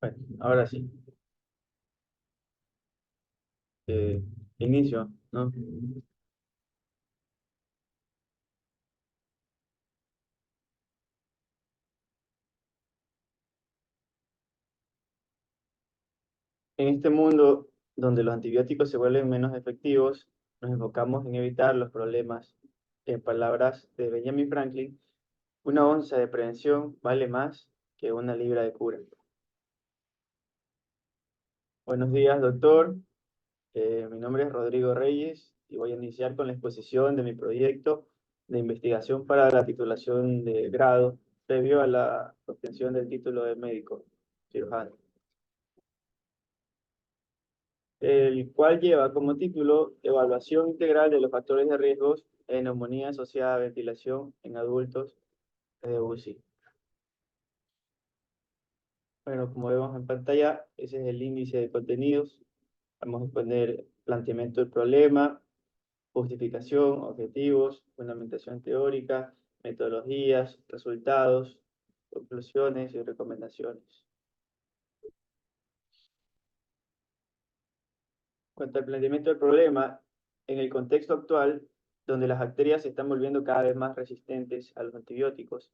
Bueno, ahora sí, eh, inicio, ¿no? En este mundo donde los antibióticos se vuelven menos efectivos, nos enfocamos en evitar los problemas. En palabras de Benjamin Franklin, una onza de prevención vale más que una libra de cura. Buenos días, doctor. Mi nombre es Rodrigo Reyes y voy a iniciar con la exposición de mi proyecto de investigación para la titulación de grado previo a la obtención del título de médico cirujano, el cual lleva como título Evaluación integral de los factores de riesgos en neumonía asociada a ventilación en adultos de UCI. Bueno, como vemos en pantalla, ese es el índice de contenidos. Vamos a poner planteamiento del problema, justificación, objetivos, fundamentación teórica, metodologías, resultados, conclusiones y recomendaciones. Cuanto al planteamiento del problema, en el contexto actual, donde las bacterias se están volviendo cada vez más resistentes a los antibióticos,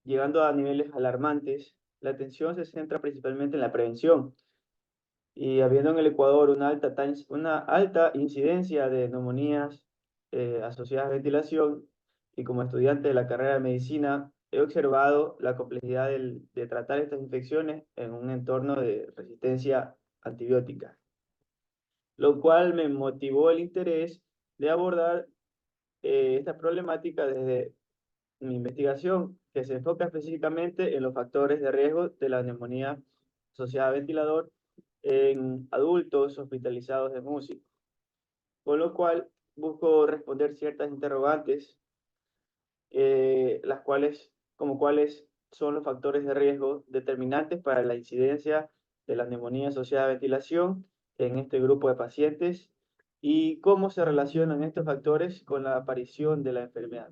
llegando a niveles alarmantes, la atención se centra principalmente en la prevención. Y habiendo en el Ecuador una alta incidencia de neumonías asociadas a ventilación, y como estudiante de la carrera de medicina, he observado la complejidad de tratar estas infecciones en un entorno de resistencia antibiótica, lo cual me motivó el interés de abordar esta problemática desde mi investigación, que se enfoca específicamente en los factores de riesgo de la neumonía asociada a ventilador en adultos hospitalizados de UCI, con lo cual busco responder ciertas interrogantes, las cuales, como cuáles son los factores de riesgo determinantes para la incidencia de la neumonía asociada a ventilación en este grupo de pacientes y cómo se relacionan estos factores con la aparición de la enfermedad.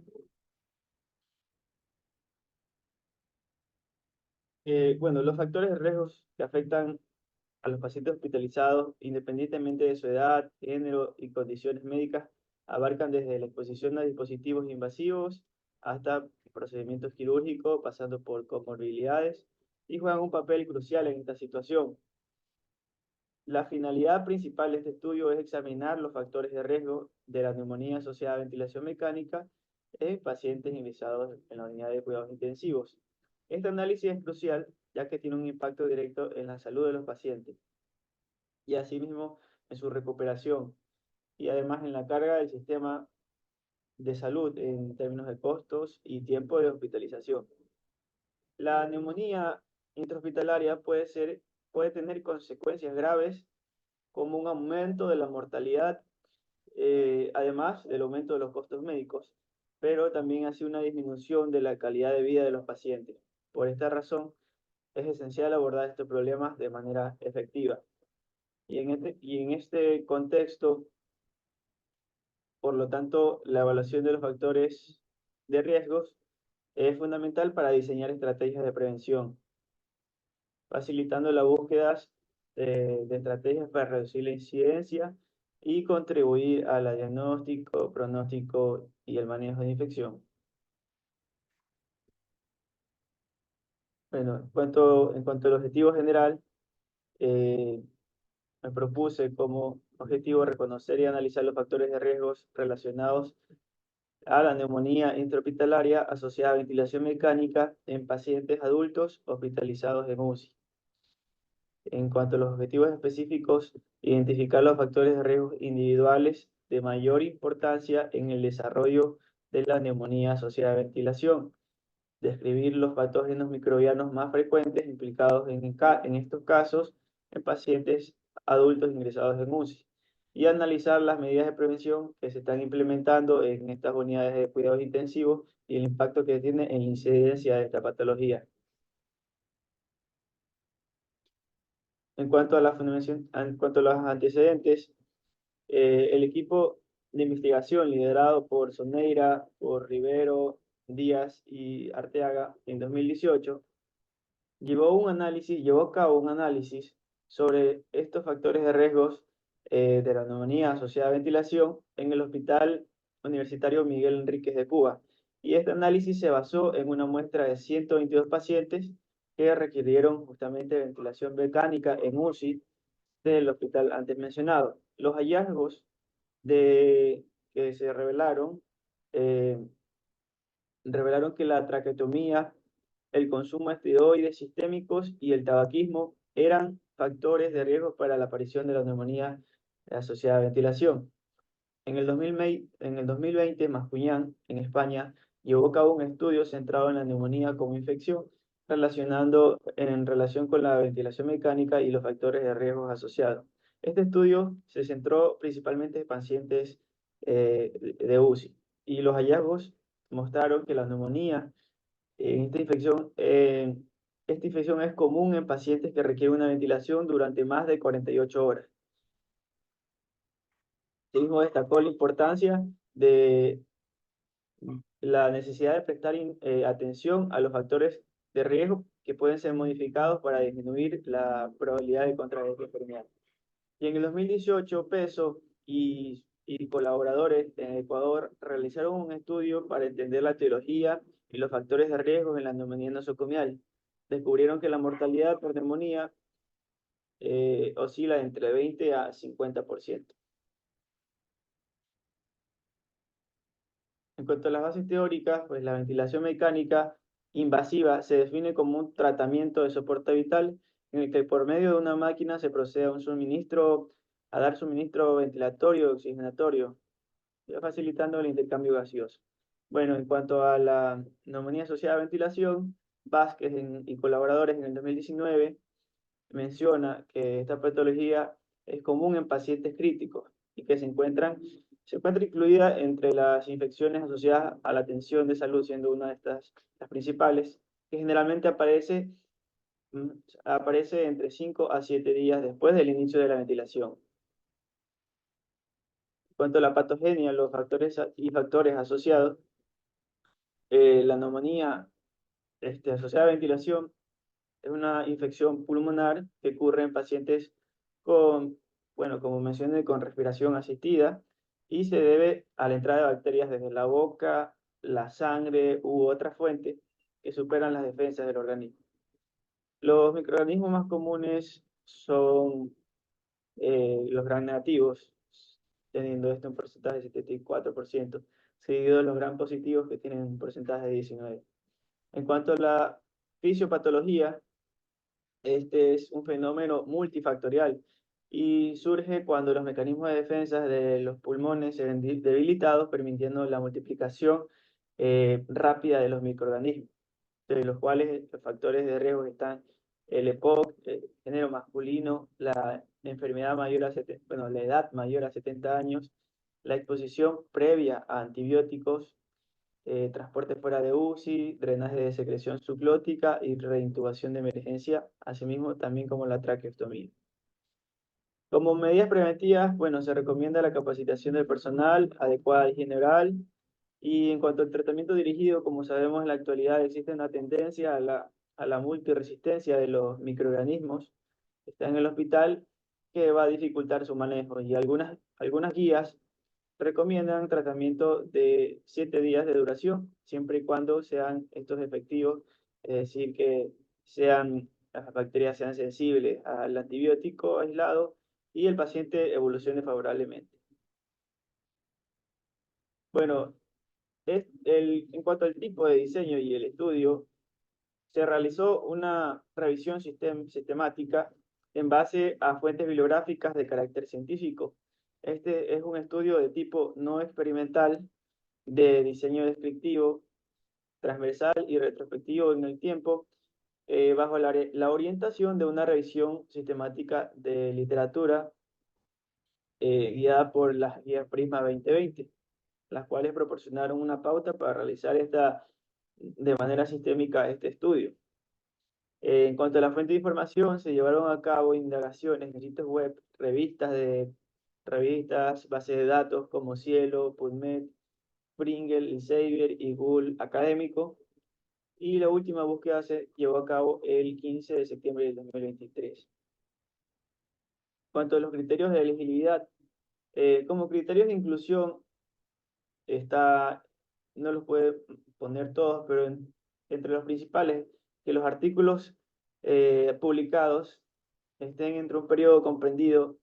Bueno, los factores de riesgo que afectan a los pacientes hospitalizados, independientemente de su edad, género y condiciones médicas, abarcan desde la exposición a dispositivos invasivos hasta procedimientos quirúrgicos, pasando por comorbilidades, y juegan un papel crucial en esta situación. La finalidad principal de este estudio es examinar los factores de riesgo de la neumonía asociada a ventilación mecánica en pacientes ingresados en la unidad de cuidados intensivos. Este análisis es crucial ya que tiene un impacto directo en la salud de los pacientes y asimismo en su recuperación y además en la carga del sistema de salud en términos de costos y tiempo de hospitalización. La neumonía intrahospitalaria puede tener consecuencias graves como un aumento de la mortalidad, además del aumento de los costos médicos, pero también hace una disminución de la calidad de vida de los pacientes. Por esta razón, es esencial abordar estos problemas de manera efectiva. Y en este contexto, por lo tanto, la evaluación de los factores de riesgos es fundamental para diseñar estrategias de prevención, facilitando la búsqueda de estrategias para reducir la incidencia y contribuir al diagnóstico, pronóstico y el manejo de infección. Bueno, en cuanto al objetivo general, eh, me propuse como objetivo reconocer y analizar los factores de riesgos relacionados a la neumonía intrahospitalaria asociada a ventilación mecánica en pacientes adultos hospitalizados en UCI. En cuanto a los objetivos específicos, identificar los factores de riesgo individuales de mayor importancia en el desarrollo de la neumonía asociada a ventilación, describir los patógenos microbianos más frecuentes implicados en estos casos en pacientes adultos ingresados en UCI y analizar las medidas de prevención que se están implementando en estas unidades de cuidados intensivos y el impacto que tiene en la incidencia de esta patología. En cuanto a los antecedentes, el equipo de investigación liderado por Soneira, por Rivero, Díaz y Arteaga en 2018 llevó a cabo un análisis sobre estos factores de riesgos de la neumonía asociada a ventilación en el Hospital Universitario Miguel Enríquez de Cuba. Y este análisis se basó en una muestra de 122 pacientes que requirieron justamente ventilación mecánica en UCI del hospital antes mencionado. Los hallazgos que se eh, revelaron que la traqueotomía, el consumo de esteroides sistémicos y el tabaquismo eran factores de riesgo para la aparición de la neumonía asociada a ventilación. En el 2020, Mascuñán, en España, llevó a cabo un estudio centrado en la neumonía como infección, en relación con la ventilación mecánica y los factores de riesgo asociados. Este estudio se centró principalmente en pacientes de UCI y los hallazgos mostraron que la neumonía esta infección es común en pacientes que requieren una ventilación durante más de 48 horas. Asimismo, destacó la importancia de la necesidad de prestar atención a los factores de riesgo que pueden ser modificados para disminuir la probabilidad de contraer esta enfermedad. Y en el 2018, Peso y colaboradores en Ecuador realizaron un estudio para entender la etiología y los factores de riesgo en la neumonía nosocomial. Descubrieron que la mortalidad por neumonía oscila entre 20 a 50%. En cuanto a las bases teóricas, pues la ventilación mecánica invasiva se define como un tratamiento de soporte vital en el que por medio de una máquina se procede a dar suministro ventilatorio, oxigenatorio, facilitando el intercambio gaseoso. Bueno, en cuanto a la neumonía asociada a ventilación, Vázquez y colaboradores en el 2019 menciona que esta patología es común en pacientes críticos y que se encuentra incluida entre las infecciones asociadas a la atención de salud, siendo una de las principales, que generalmente mm, aparece entre 5 a 7 días después del inicio de la ventilación. En cuanto a la patogenia, los factores asociados, la neumonía asociada a ventilación es una infección pulmonar que ocurre en pacientes con, bueno, como mencioné, con respiración asistida y se debe a la entrada de bacterias desde la boca, la sangre u otras fuentes que superan las defensas del organismo. Los microorganismos más comunes son los gram negativos, teniendo esto un porcentaje de 74%, seguido de los gram positivos que tienen un porcentaje de 19%. En cuanto a la fisiopatología, este es un fenómeno multifactorial y surge cuando los mecanismos de defensa de los pulmones se ven debilitados, permitiendo la multiplicación rápida de los microorganismos, de los cuales los factores de riesgo están el EPOC, el género masculino, la enfermedad mayor la edad mayor a 70 años, la exposición previa a antibióticos, transporte fuera de UCI, drenaje de secreción subglótica y reintubación de emergencia, asimismo también como la traqueostomía. Como medidas preventivas, bueno, se recomienda la capacitación del personal, adecuada higiene oral, y en cuanto al tratamiento dirigido, como sabemos en la actualidad existe una tendencia a la multiresistencia de los microorganismos que están en el hospital que va a dificultar su manejo, y algunas guías recomiendan tratamiento de 7 días de duración, siempre y cuando sean estos efectivos, es decir, que las bacterias sean sensibles al antibiótico aislado y el paciente evolucione favorablemente. Bueno, en cuanto al tipo de diseño y el estudio, se realizó una revisión sistemática en base a fuentes bibliográficas de carácter científico. Este es un estudio de tipo no experimental, de diseño descriptivo, transversal y retrospectivo en el tiempo, bajo la orientación de una revisión sistemática de literatura guiada por las guías Prisma 2020, las cuales proporcionaron una pauta para realizar de manera sistémica este estudio. En cuanto a la fuente de información, se llevaron a cabo indagaciones en sitios web, revistas, bases de datos como Cielo, PubMed, Pringle, Elsevier y Google Académico, y la última búsqueda se llevó a cabo el 15 de septiembre del 2023. Cuanto a los criterios de elegibilidad, como criterios de inclusión, no los puede poner todos, pero entre los principales, que los artículos publicados estén entre un periodo comprendido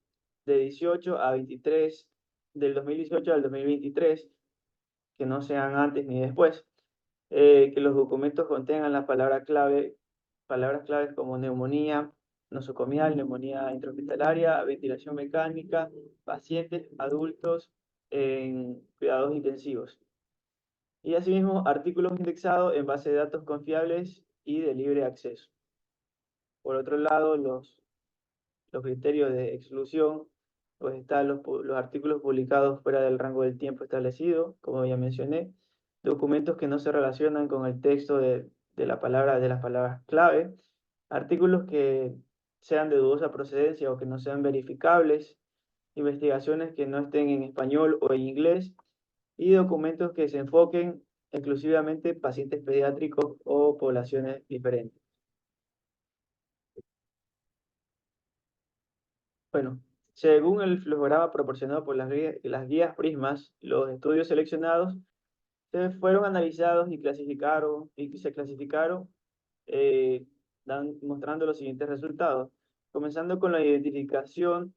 de 18 a 23, del 2018 al 2023, que no sean antes ni después, que los documentos contengan las palabras claves como neumonía nosocomial, neumonía intrahospitalaria, ventilación mecánica, pacientes adultos en cuidados intensivos. Y asimismo, artículos indexados en base de datos confiables y de libre acceso. Por otro lado, los criterios de exclusión, pues están los artículos publicados fuera del rango del tiempo establecido, como ya mencioné, documentos que no se relacionan con el texto de las palabras clave, artículos que sean de dudosa procedencia o que no sean verificables, investigaciones que no estén en español o en inglés, y documentos que se enfoquen exclusivamente en pacientes pediátricos o poblaciones diferentes. Bueno, según el flujograma proporcionado por las guías Prismas, los estudios seleccionados se fueron analizados y se clasificaron mostrando los siguientes resultados, comenzando con la identificación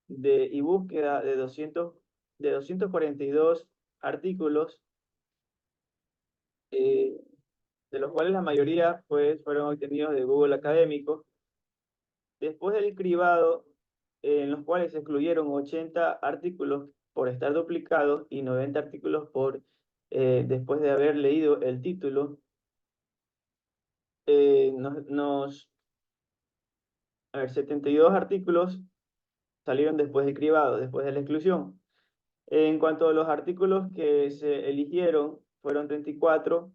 y búsqueda de 242 artículos, eh, de los cuales la mayoría pues, fueron obtenidos de Google Académico. Después del cribado, en los cuales se excluyeron 80 artículos por estar duplicados y 90 artículos después de haber leído el título, a ver, 72 artículos salieron después del cribado, después de la exclusión. En cuanto a los artículos que se eligieron, fueron 34,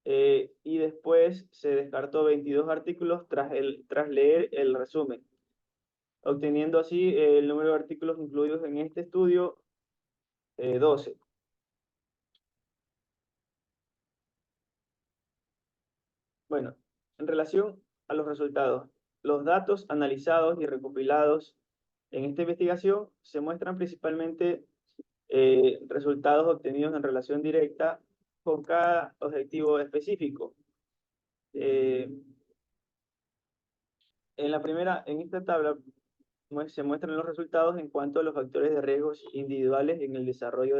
y después se descartó 22 artículos tras leer el resumen, obteniendo así el número de artículos incluidos en este estudio, 12. Bueno, en relación a los resultados, los datos analizados y recopilados en esta investigación se muestran principalmente resultados obtenidos en relación directa con cada objetivo específico. En esta tabla se muestran los resultados en cuanto a los factores de riesgos individuales en el desarrollo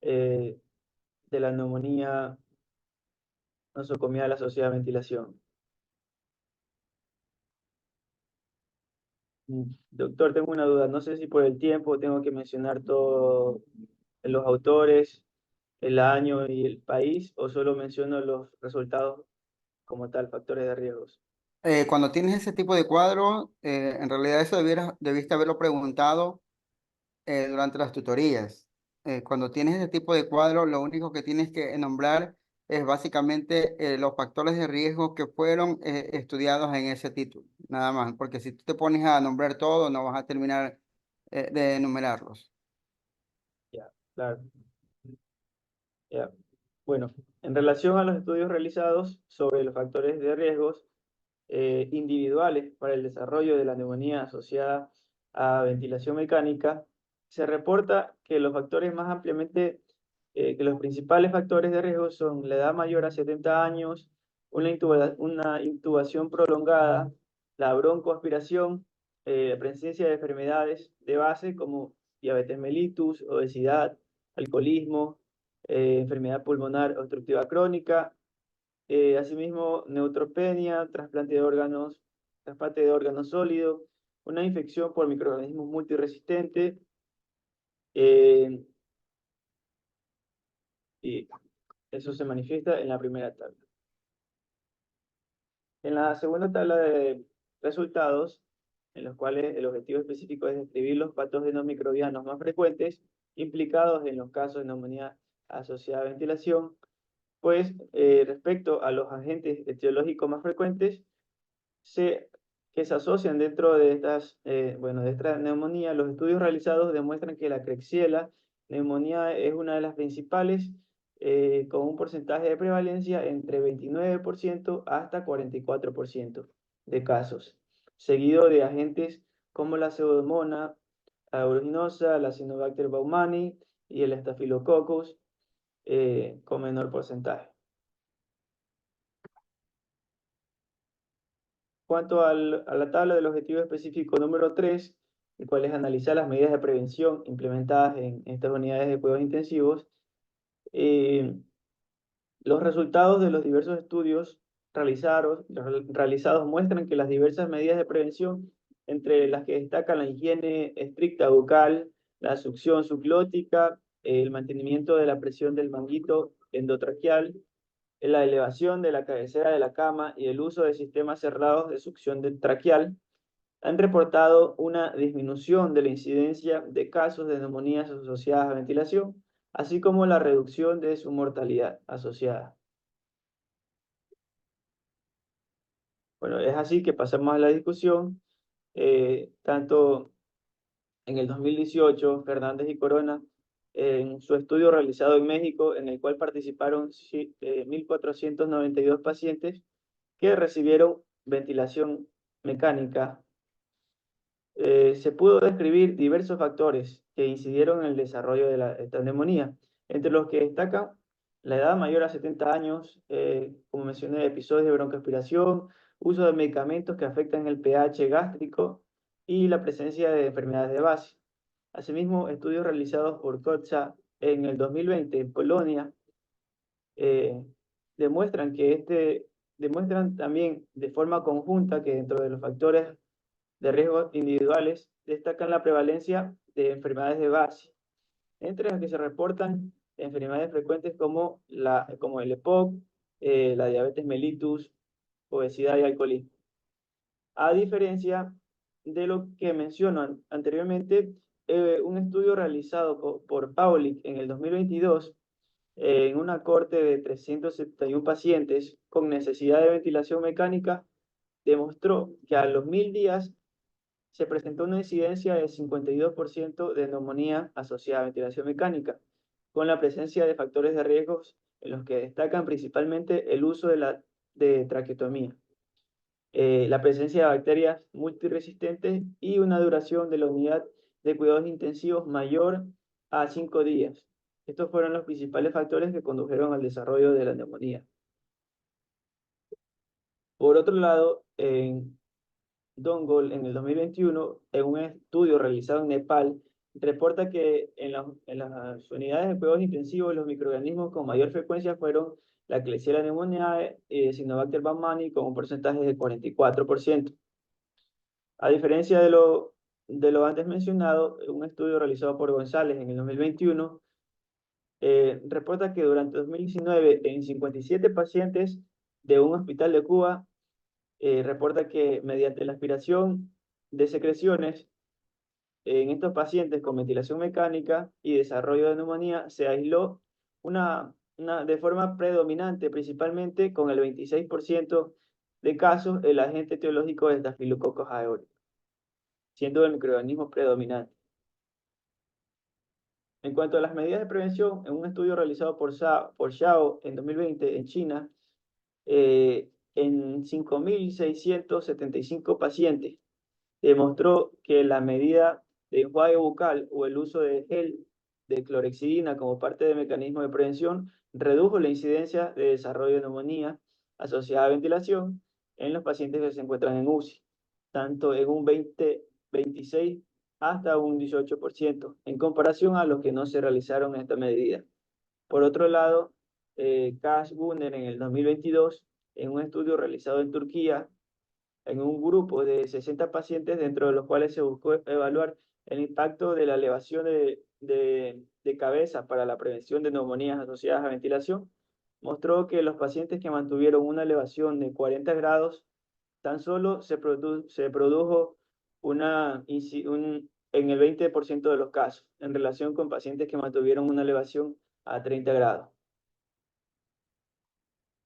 eh, de la neumonía nosocomial asociada a ventilación. Doctor, tengo una duda. No sé si por el tiempo tengo que mencionar todos los autores, el año y el país, o solo menciono los resultados como tal, factores de riesgos. Cuando tienes ese tipo de cuadro, en realidad eso debiste haberlo preguntado durante las tutorías. Cuando tienes ese tipo de cuadro, lo único que tienes que nombrar es básicamente los factores de riesgo que fueron estudiados en ese título, nada más, porque si tú te pones a nombrar todo, no vas a terminar de enumerarlos. Ya, claro. Ya. Bueno, en relación a los estudios realizados sobre los factores de riesgos individuales para el desarrollo de la neumonía asociada a ventilación mecánica, se reporta que que los principales factores de riesgo son la edad mayor a 70 años, una intubación prolongada, la broncoaspiración, la presencia de enfermedades de base como diabetes mellitus, obesidad, alcoholismo, enfermedad pulmonar obstructiva crónica, asimismo neutropenia, trasplante de órganos sólidos, una infección por microorganismos multiresistentes, eh, y eso se manifiesta en la primera tabla. En la segunda tabla de resultados, en los cuales el objetivo específico es describir los patógenos microbianos más frecuentes implicados en los casos de neumonía asociada a ventilación, pues respecto a los agentes etiológicos más frecuentes que se asocian dentro de de esta neumonía, los estudios realizados demuestran que la Klebsiella neumonía es una de las principales con un porcentaje de prevalencia entre 29% hasta 44% de casos, seguido de agentes como la Pseudomonas aeruginosa, la Acinetobacter baumannii y el Staphylococcus con menor porcentaje. Cuanto a la tabla del objetivo específico número 3, el cual es analizar las medidas de prevención implementadas en estas unidades de cuidados intensivos, los resultados de los diversos estudios realizados muestran que las diversas medidas de prevención, entre las que destacan la higiene estricta bucal, la succión subglótica, el mantenimiento de la presión del manguito endotraqueal, la elevación de la cabecera de la cama y el uso de sistemas cerrados de succión traqueal, han reportado una disminución de la incidencia de casos de neumonías asociadas a ventilación, así como la reducción de su mortalidad asociada. Bueno, es así que pasamos a la discusión. Tanto en el 2018, Fernández y Corona, en su estudio realizado en México, en el cual participaron 1.492 pacientes que recibieron ventilación mecánica, se pudo describir diversos factores que incidieron en el desarrollo de esta neumonía, entre los que destaca la edad mayor a 70 años, como mencioné, episodios de broncoaspiración, uso de medicamentos que afectan el pH gástrico y la presencia de enfermedades de base. Asimismo, estudios realizados por Kotza en el 2020 en Polonia eh, demuestran también de forma conjunta que dentro de los factores de riesgo individuales destacan la prevalencia de enfermedades de base, entre las que se reportan enfermedades frecuentes como el EPOC, la diabetes mellitus, obesidad y alcoholismo. A diferencia de lo que menciono anteriormente, un estudio realizado por Paulik en el 2022 en una corte de 371 pacientes con necesidad de ventilación mecánica demostró que a los 1000 días se presentó una incidencia del 52% de neumonía asociada a ventilación mecánica, con la presencia de factores de riesgos en los que destacan principalmente el uso de traqueotomía, la presencia de bacterias multiresistentes y una duración de la unidad de cuidados intensivos mayor a 5 días. Estos fueron los principales factores que condujeron al desarrollo de la neumonía. Por otro lado, en Dongol, en el 2021, en un estudio realizado en Nepal, reporta que en las unidades de cuidados intensivos los microorganismos con mayor frecuencia fueron la Klebsiella pneumoniae y Cyanobacter baumannii con un porcentaje de 44%. A diferencia de lo antes mencionado, un estudio realizado por González en el 2021 reporta que durante 2019 en 57 pacientes de un hospital de Cuba reporta que mediante la aspiración de secreciones en estos pacientes con ventilación mecánica y desarrollo de neumonía se aisló de forma predominante, principalmente con el 26% de casos, el agente etiológico de Staphylococcus aureus, siendo el microorganismo predominante. En cuanto a las medidas de prevención, en un estudio realizado por Xiao en 2020 en China, en 5.675 pacientes, demostró que la medida de enjuague bucal o el uso de gel de clorhexidina como parte del mecanismo de prevención redujo la incidencia de desarrollo de neumonía asociada a ventilación en los pacientes que se encuentran en UCI, tanto en un 26 hasta un 18%, en comparación a los que no se realizaron esta medida. Por otro lado, Kash Gunner en el 2022, en un estudio realizado en Turquía, en un grupo de 60 pacientes, dentro de los cuales se buscó evaluar el impacto de la elevación de cabeza para la prevención de neumonías asociadas a ventilación, mostró que los pacientes que mantuvieron una elevación de 40 grados, tan solo se produjo en el 20% de los casos, en relación con pacientes que mantuvieron una elevación a 30 grados.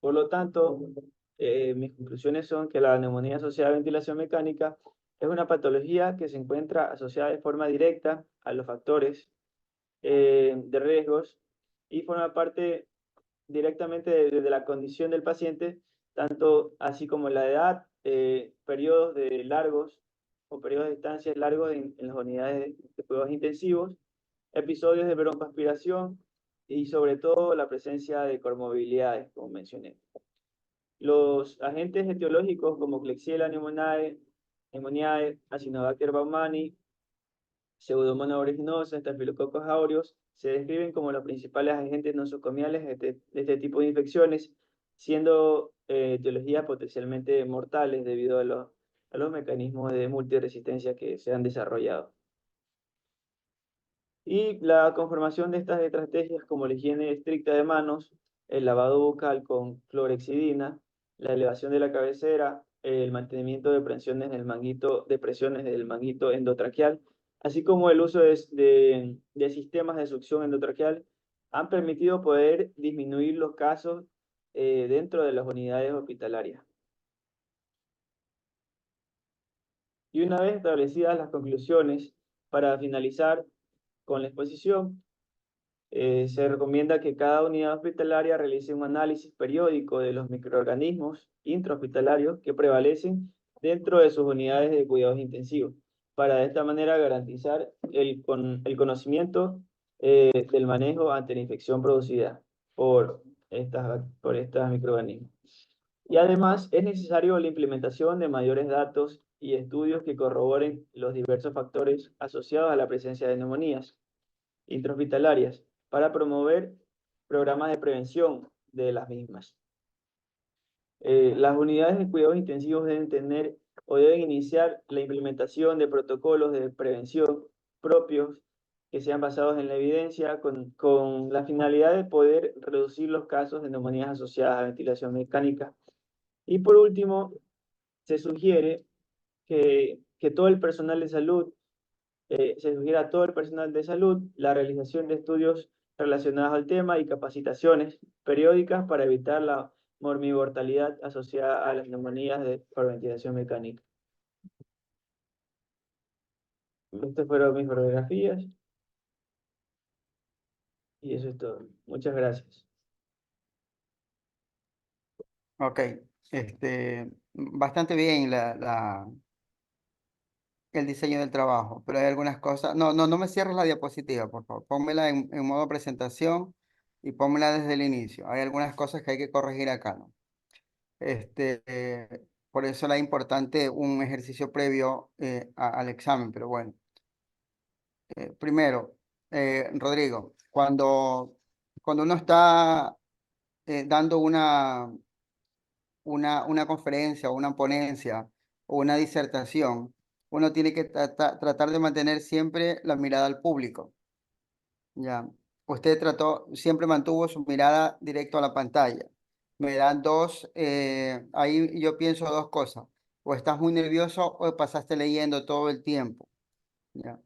Por lo tanto, mis conclusiones son que la neumonía asociada a ventilación mecánica es una patología que se encuentra asociada de forma directa a los factores de riesgos y forma parte directamente desde la condición del paciente, tanto así como la edad, periodos de largos o periodos de estancias largos en las unidades de cuidados intensivos, episodios de broncoaspiración y sobre todo la presencia de comorbilidades, como mencioné. Los agentes etiológicos como Klebsiella pneumoniae, Acinetobacter baumannii, Pseudomonas aeruginosa, Staphylococcus aureus, se describen como los principales agentes nosocomiales de este tipo de infecciones, siendo etiologías potencialmente mortales debido a los mecanismos de multiresistencia que se han desarrollado. Y la conformación de estas estrategias como la higiene estricta de manos, el lavado bucal con clorhexidina, la elevación de la cabecera, el mantenimiento de presiones del manguito endotraqueal, así como el uso de sistemas de succión endotraqueal, han permitido poder disminuir los casos dentro de las unidades hospitalarias. Y una vez establecidas las conclusiones, para finalizar con la exposición, se recomienda que cada unidad hospitalaria realice un análisis periódico de los microorganismos intrahospitalarios que prevalecen dentro de sus unidades de cuidados intensivos, para de esta manera garantizar el conocimiento del manejo ante la infección producida por estos microorganismos. Y además es necesario la implementación de mayores datos y estudios que corroboren los diversos factores asociados a la presencia de neumonías intrahospitalarias para promover programas de prevención de las mismas. Las unidades de cuidados intensivos deben tener o deben iniciar la implementación de protocolos de prevención propios que sean basados en la evidencia con la finalidad de poder reducir los casos de neumonías asociadas a ventilación mecánica. Y por último, se sugiere que todo el personal de salud se sugiere a todo el personal de salud la realización de estudios relacionados al tema y capacitaciones periódicas para evitar la morbi-mortalidad asociada a las neumonías por ventilación mecánica. Estas fueron mis fotografías y eso es todo. Muchas gracias. Ok, bastante bien el diseño del trabajo, pero hay algunas cosas. No me cierres la diapositiva, por favor. Pónmela en modo presentación y pónmela desde el inicio. Hay algunas cosas que hay que corregir acá, ¿no? Por eso era importante un ejercicio previo al examen, pero bueno. Primero, Rodrigo, cuando uno está dando una conferencia o una ponencia o una disertación, uno tiene que tratar de mantener siempre la mirada al público. Ya, usted siempre mantuvo su mirada directo a la pantalla. Me dan ahí yo pienso dos cosas. O estás muy nervioso o pasaste leyendo todo el tiempo. ¿Ya?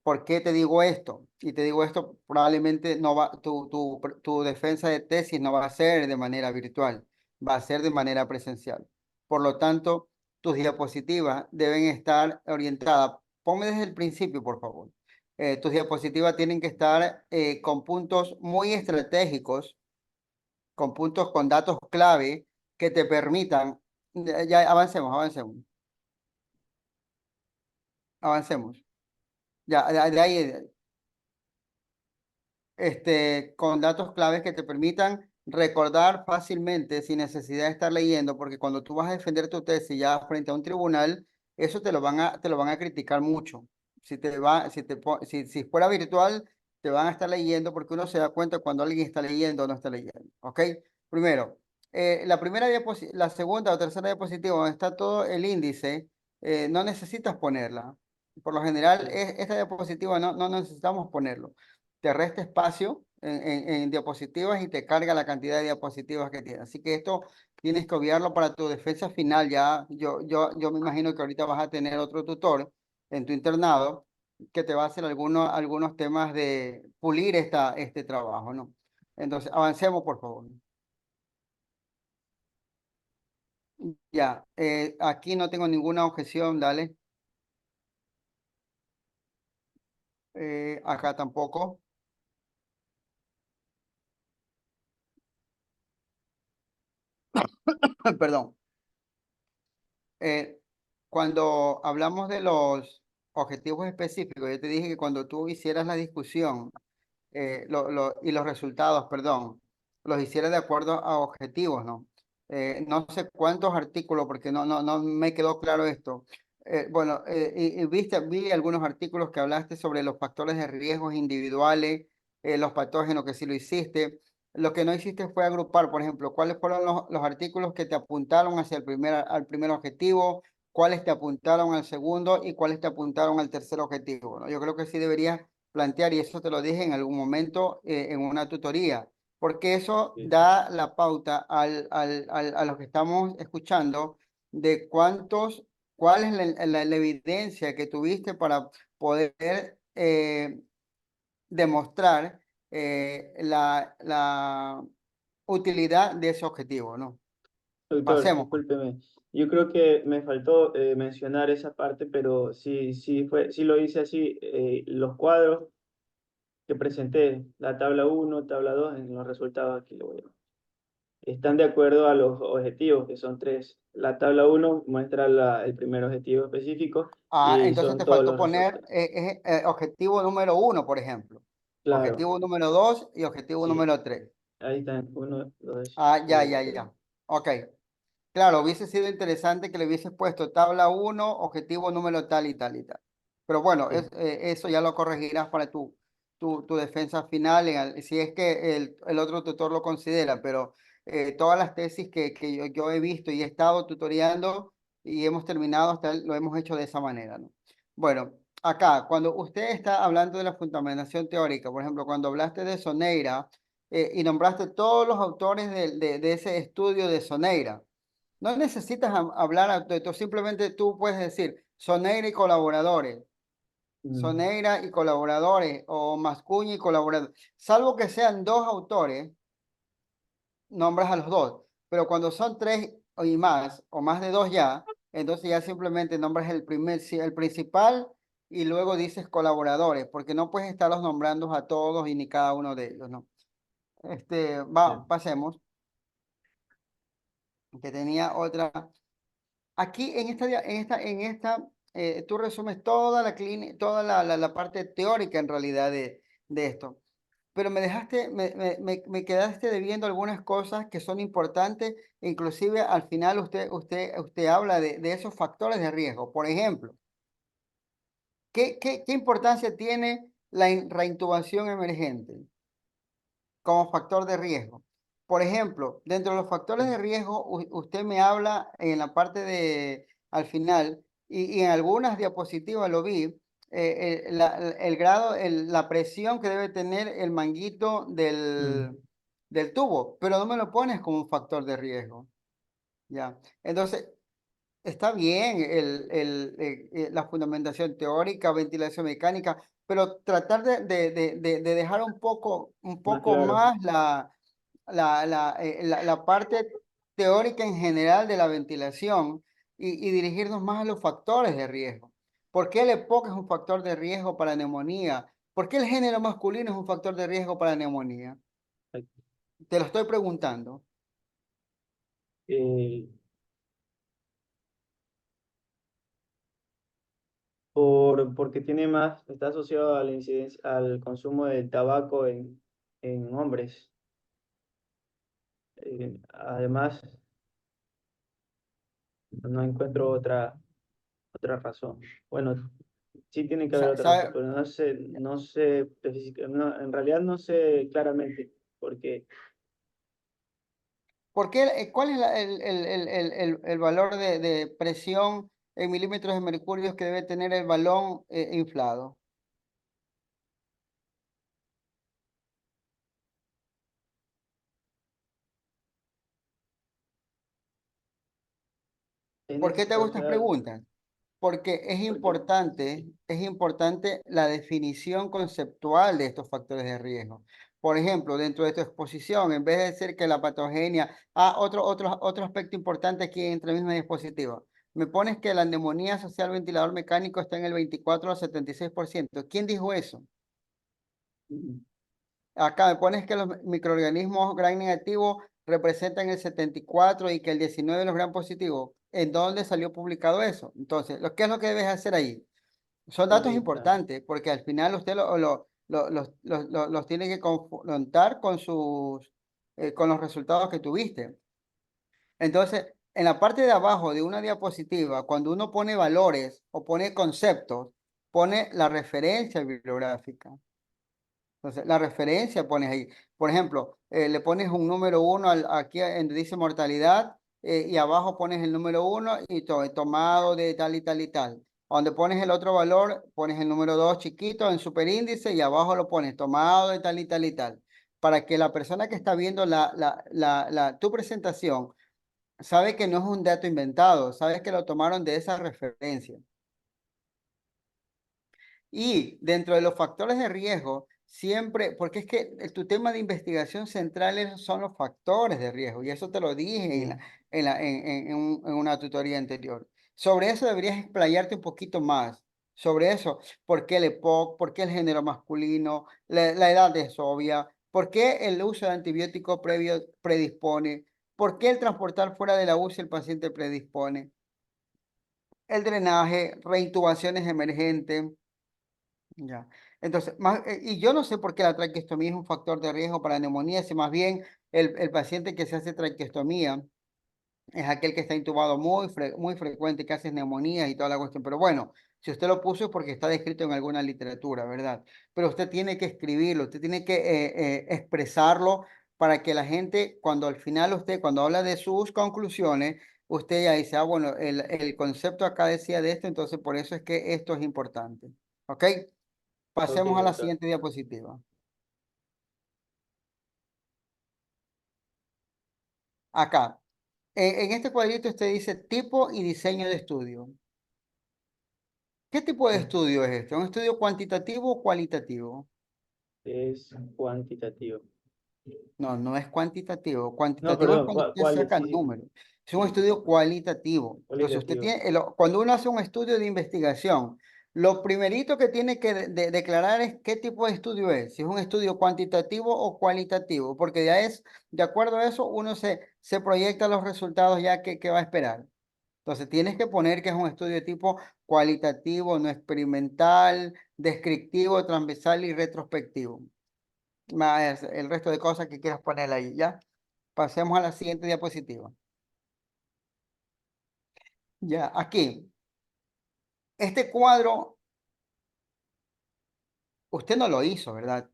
¿Por qué te digo esto? Y te digo esto, probablemente no va, tu defensa de tesis no va a ser de manera virtual, va a ser de manera presencial. Por lo tanto, tus diapositivas deben estar orientadas. Ponme desde el principio, por favor. Tus diapositivas tienen que estar con puntos muy estratégicos, con puntos con datos clave que te permitan. Ya, avancemos. Ya, de ahí. Con datos claves que te permitan recordar fácilmente sin necesidad de estar leyendo, porque cuando tú vas a defender tu tesis ya frente a un tribunal, eso te lo van a criticar mucho. Si fuera virtual, te van a estar leyendo porque uno se da cuenta cuando alguien está leyendo o no está leyendo. ¿Ok? Primero, la segunda o tercera diapositiva, donde está todo el índice, no necesitas ponerla. Por lo general, esta diapositiva no necesitamos ponerlo, te resta espacio en diapositivas y te carga la cantidad de diapositivas que tiene. Así que esto tienes que obviarlo para tu defensa final. Ya, yo me imagino que ahorita vas a tener otro tutor en tu internado que te va a hacer algunos temas de pulir este trabajo, ¿no? Entonces, avancemos, por favor. Ya, aquí no tengo ninguna objeción, dale. Acá tampoco. Perdón. Eh, Cuando hablamos de los objetivos específicos, yo te dije que cuando tú hicieras la discusión y los resultados, perdón, los hicieras de acuerdo a objetivos, ¿no? No sé cuántos artículos, porque no me quedó claro esto. Bueno, vi algunos artículos que hablaste sobre los factores de riesgos individuales, los patógenos que sí lo hiciste. Lo que no hiciste fue agrupar, por ejemplo, cuáles fueron los artículos que te apuntaron hacia al primer objetivo, cuáles te apuntaron al segundo y cuáles te apuntaron al tercer objetivo, ¿no? Yo creo que sí deberías plantear, y eso te lo dije en algún momento en una tutoría, porque eso Sí, da la pauta a los que estamos escuchando de cuál es la evidencia que tuviste para poder demostrar la utilidad de ese objetivo, ¿no? doctor, Pasemos. discúlpeme. Yo creo que me faltó mencionar esa parte, pero sí lo hice así. Los cuadros que presenté, la tabla uno, tabla 2 en los resultados aquí lo voy a... Están de acuerdo a los objetivos, que son tres. La tabla uno muestra el primer objetivo específico Ah, y entonces son te todos faltó los poner resultados. objetivo número uno, por ejemplo. Claro, Objetivo número dos y objetivo sí. número tres. Ahí están, uno, dos Ah, y tres. ya. Ok. Claro, hubiese sido interesante que le hubieses puesto tabla uno, objetivo número tal y tal y tal. Pero bueno, Sí, eso ya lo corregirás para tu defensa final, si es que el otro tutor lo considera, pero todas las tesis que yo he visto y he estado tutoreando y hemos terminado, lo hemos hecho de esa manera, ¿no? Bueno, acá, cuando usted está hablando de la fundamentación teórica, por ejemplo, cuando hablaste de Soneira y nombraste todos los autores de ese estudio de Soneira, no necesitas hablar de esto, simplemente tú puedes decir Soneira y colaboradores, mm, Soneira y colaboradores, o Mascuña y colaboradores. Salvo que sean dos autores, nombras a los dos. Pero cuando son tres y más, o más de dos ya, entonces ya simplemente nombras sí, el principal y luego dices colaboradores, porque no puedes estarlos nombrando a todos y ni cada uno de ellos, ¿no? ya. Pasemos, que tenía otra. Aquí tú resumes toda toda la parte teórica en realidad de esto, pero me quedaste debiendo algunas cosas que son importantes, inclusive al final usted habla de esos factores de riesgo. Por ejemplo, ¿qué importancia tiene la reintubación emergente como factor de riesgo? Por ejemplo, dentro de los factores de riesgo, usted me habla en la parte al final, y en algunas diapositivas lo vi, el grado, la presión que debe tener el manguito Mm, del tubo, pero no me lo pones como un factor de riesgo. Ya. Entonces, está bien la fundamentación teórica, ventilación mecánica, pero tratar de dejar un más poco claro. más la parte teórica en general de la ventilación y dirigirnos más a los factores de riesgo. ¿Por qué el EPOC es un factor de riesgo para neumonía? ¿Por qué el género masculino es un factor de riesgo para neumonía? Te lo estoy preguntando. Eh, porque tiene más, está asociado a la incidencia, al consumo de tabaco en hombres. Además, no encuentro otra razón. Bueno, sí tiene que haber otra razón, ¿Sabe? pero no sé, en realidad no sé claramente, porque ¿Por qué, cuál es el valor de presión en milímetros de mercurio que debe tener el balón inflado? ¿Por qué te hago o estas sea, preguntas? Porque porque es importante la definición conceptual de estos factores de riesgo. Por ejemplo, dentro de tu exposición, en vez de decir que la patogenia, otro aspecto importante aquí entre la misma dispositiva, me pones que la neumonía asociada al ventilador mecánico está en el 24 al 76%. ¿Quién dijo eso? mm, Acá me pones que los microorganismos gram negativos representan el 74 y que el 19 los gram positivos. ¿En dónde salió publicado eso? Entonces, ¿qué es lo que debes hacer ahí? Son datos Correcto. importantes porque al final usted los tiene que confrontar con con los resultados que tuviste. Entonces, en la parte de abajo de una diapositiva, cuando uno pone valores o pone conceptos, pone la referencia bibliográfica. Entonces, la referencia pones ahí. Por ejemplo, le pones un número uno aquí donde dice mortalidad y abajo pones el número uno y tomado de tal y tal y tal. Donde pones el otro valor, pones el número dos chiquito en superíndice y abajo lo pones tomado de tal y tal y tal. Para que la persona que está viendo tu presentación sabe que no es un dato inventado, sabe que lo tomaron de esa referencia. Y dentro de los factores de riesgo, siempre, porque es que tu tema de investigación central son los factores de riesgo, y eso te lo dije en una tutoría anterior. Sobre eso deberías explayarte un poquito más. Sobre eso, ¿por qué el EPOC? ¿Por qué el género masculino? La edad es obvia. ¿Por qué el uso de antibiótico previo predispone? ¿Por qué el transportar fuera de la UCI el paciente predispone? El drenaje, reintubaciones emergentes. Ya. Entonces, y yo no sé por qué la traqueostomía es un factor de riesgo para neumonía, si más bien el paciente que se hace traqueostomía es aquel que está intubado muy frecuente, que hace neumonía y toda la cuestión. Pero bueno, si usted lo puso es porque está descrito en alguna literatura, ¿verdad? Pero usted tiene que escribirlo, usted tiene que expresarlo para que la gente, cuando al final usted, cuando habla de sus conclusiones, usted ya dice, ah, bueno, el concepto acá decía de esto, entonces por eso es que esto es importante. ¿Ok? Ok, Pasemos a la doctor. siguiente diapositiva. Acá, en este cuadrito usted dice tipo y diseño de estudio. ¿Qué tipo de Mm. estudio es este? ¿Un estudio cuantitativo o cualitativo? Es cuantitativo. No, no es cuantitativo. No, Cuantitativo es perdón, cuando usted ¿cuál es? saca Sí, sí, números. Es un sí, estudio cualitativo. Entonces, usted cualitativo. tiene, cuando uno hace un estudio de investigación, lo primerito que tiene que declarar es qué tipo de estudio es. Si es un estudio cuantitativo o cualitativo, porque ya es, de acuerdo a eso, uno se proyecta los resultados ya que va a esperar. Entonces, tienes que poner que es un estudio de tipo cualitativo, no experimental, descriptivo, transversal y retrospectivo. Más el resto de cosas que quieras poner ahí, ¿ya? Pasemos a la siguiente diapositiva. Ya, aquí. Este cuadro, usted no lo hizo, ¿verdad?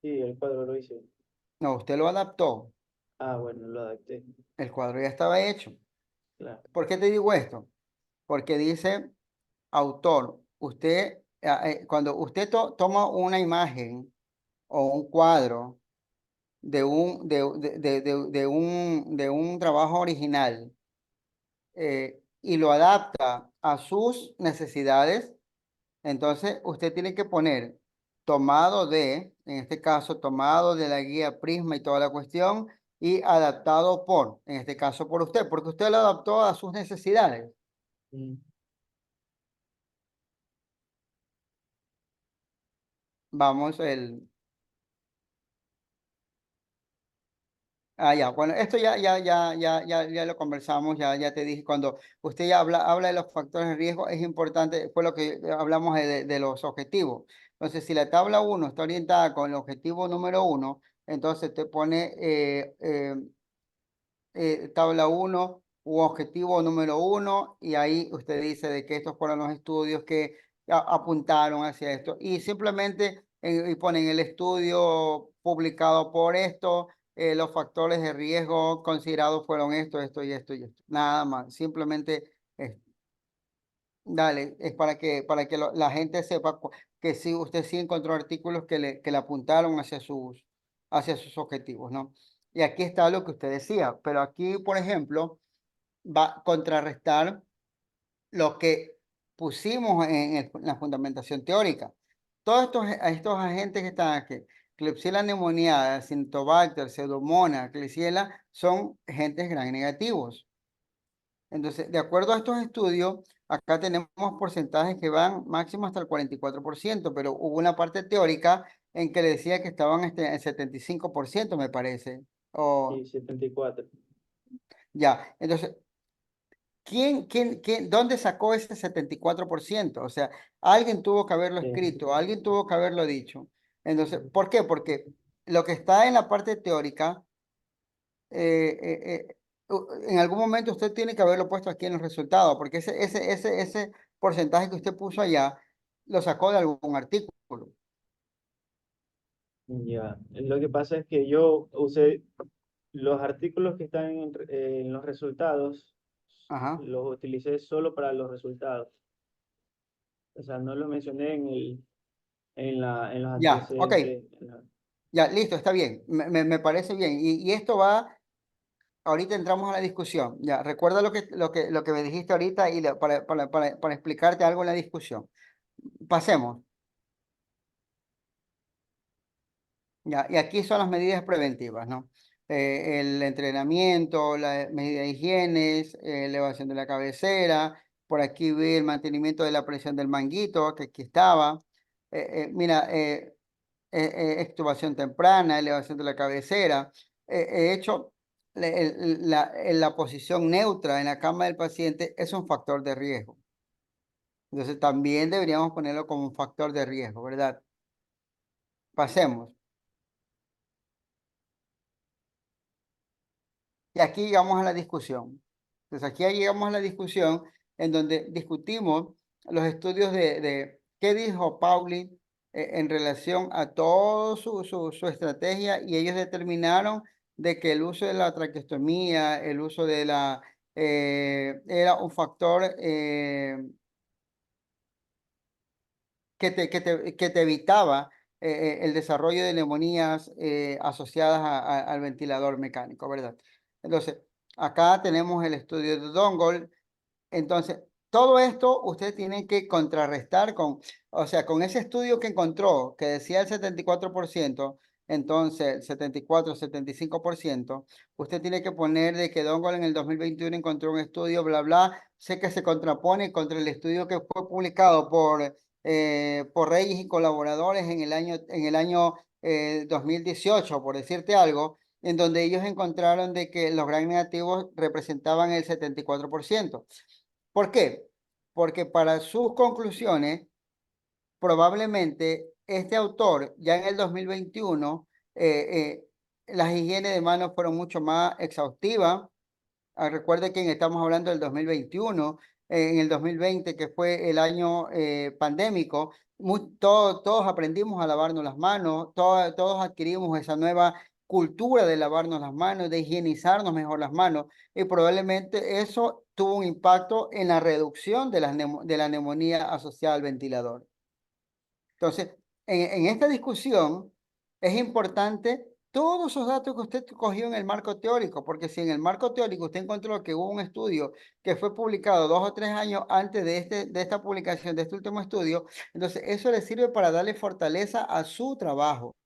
Sí, el cuadro lo hice. No, usted lo adaptó. Ah, bueno, lo adapté. El cuadro ya estaba hecho. Claro. ¿Por qué te digo esto? Porque dice autor. Usted, cuando usted toma una imagen o un cuadro de un trabajo original y lo adapta a sus necesidades, entonces usted tiene que poner tomado en este caso, tomado de la guía Prisma y toda la cuestión, y adaptado en este caso por usted, porque usted lo adaptó a sus necesidades. Mm. Vamos, ya, bueno, esto ya lo conversamos, ya te dije, cuando usted ya habla de los factores de riesgo, es importante, fue lo que hablamos de los objetivos. Entonces, si la tabla uno está orientada con el objetivo número uno, entonces te pone tabla uno u objetivo número uno, y ahí usted dice de que estos fueron los estudios que apuntaron hacia esto. Y simplemente y ponen el estudio publicado por esto, los factores de riesgo considerados fueron esto y esto y esto. Nada más, simplemente dale, es para que la gente sepa que sí, usted sí encontró artículos que le apuntaron hacia sus objetivos, ¿no? Y aquí está lo que usted decía, pero aquí, por ejemplo, va a contrarrestar lo que pusimos en la fundamentación teórica. Todos estos agentes que están aquí, Klebsiella pneumoniae, Acinetobacter, Pseudomonas, Klebsiella, son agentes gram negativos. Entonces, de acuerdo a estos estudios, acá tenemos porcentajes que van máximo hasta el 44%, pero hubo una parte teórica en que le decía que estaban en 75%, me parece. O y 74. ya, entonces, dónde sacó ese 74%? O sea, alguien tuvo que haberlo Sí, escrito, alguien tuvo que haberlo dicho. Entonces, ¿por qué? Porque lo que está en la parte teórica, en algún momento usted tiene que haberlo puesto aquí en los resultados, porque ese porcentaje que usted puso allá lo sacó de algún artículo. ya. Lo que pasa es que yo usé los artículos que están en los resultados, Ajá. los utilicé solo para los resultados. O sea, no los mencioné en los Ya, ok. antecedentes. Ya, listo, está bien. Me parece bien. Y esto va, ahorita entramos a la discusión. Ya, recuerda lo que me dijiste ahorita y para explicarte algo en la discusión. Pasemos. Ya, y aquí son las medidas preventivas, ¿no? El entrenamiento, la medida de higiene, elevación de la cabecera. Por aquí vi el mantenimiento de la presión del manguito, que aquí estaba. Mira, extubación temprana, elevación de la cabecera. He hecho la posición neutra en la cama del paciente es un factor de riesgo. Entonces también deberíamos ponerlo como un factor de riesgo, ¿verdad? Pasemos. Y aquí llegamos a la discusión. Entonces aquí ya llegamos a la discusión en donde discutimos los estudios de qué dijo Pauling en relación a toda su estrategia y ellos determinaron de que el uso de la traqueostomía, el uso de era un factor que te evitaba el desarrollo de neumonías asociadas al ventilador mecánico, ¿verdad? Entonces, acá tenemos el estudio de Dongle. Entonces, todo esto usted tiene que contrarrestar con, o sea, con ese estudio que encontró, que decía el 74%, entonces 74, 75%, usted tiene que poner de que Dongle en el 2021 encontró un estudio, bla, bla, sé que se contrapone contra el estudio que fue publicado por Reyes y colaboradores en el año 2018, por decirte algo, en donde ellos encontraron de que los gran negativos representaban el 74%. ¿Por qué? Porque para sus conclusiones, probablemente este autor ya en el 2021, las higienes de manos fueron mucho más exhaustivas. Recuerde que estamos hablando del 2021, en el 2020, que fue el año pandémico, todos aprendimos a lavarnos las manos, todos adquirimos esa nueva cultura de lavarnos las manos, de higienizarnos mejor las manos, y probablemente eso tuvo un impacto en la reducción de la neumonía asociada al ventilador. Entonces, en esta discusión es importante todos esos datos que usted cogió en el marco teórico, porque si en el marco teórico usted encontró que hubo un estudio que fue publicado 2 o 3 años antes de esta publicación, de este último estudio, entonces eso le sirve para darle fortaleza a su trabajo.